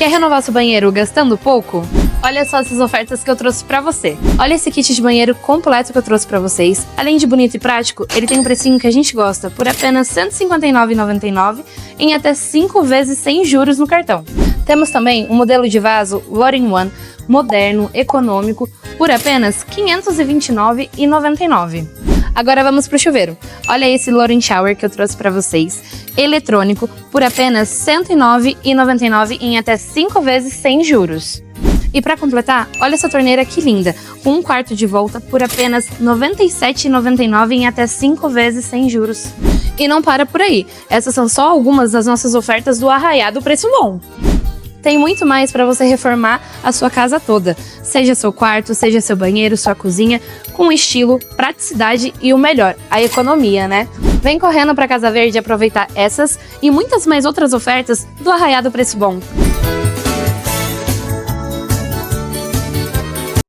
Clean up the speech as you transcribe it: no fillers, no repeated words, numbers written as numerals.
Quer renovar seu banheiro gastando pouco? Olha só essas ofertas que eu trouxe pra você. Olha esse kit de banheiro completo que eu trouxe pra vocês. Além de bonito e prático, ele tem um precinho que a gente gosta, por apenas R$ 159,99 em até 5 vezes sem juros no cartão. Temos também um modelo de vaso All-in-One, moderno, econômico, por apenas R$ 529,99. Agora vamos pro chuveiro. Olha esse Lauren Shower que eu trouxe pra vocês, eletrônico, por apenas R$ 109,99 em até 5 vezes sem juros. E para completar, olha essa torneira que linda, com 1/4 de volta por apenas R$ 97,99 em até 5 vezes sem juros. E não para por aí, essas são só algumas das nossas ofertas do Arraiado Preço Bom. Tem muito mais para você reformar a sua casa toda, seja seu quarto, seja seu banheiro, sua cozinha, com estilo, praticidade e o melhor, a economia, né? Vem correndo para Casa Verde aproveitar essas e muitas mais outras ofertas do Arraiado Preço Bom.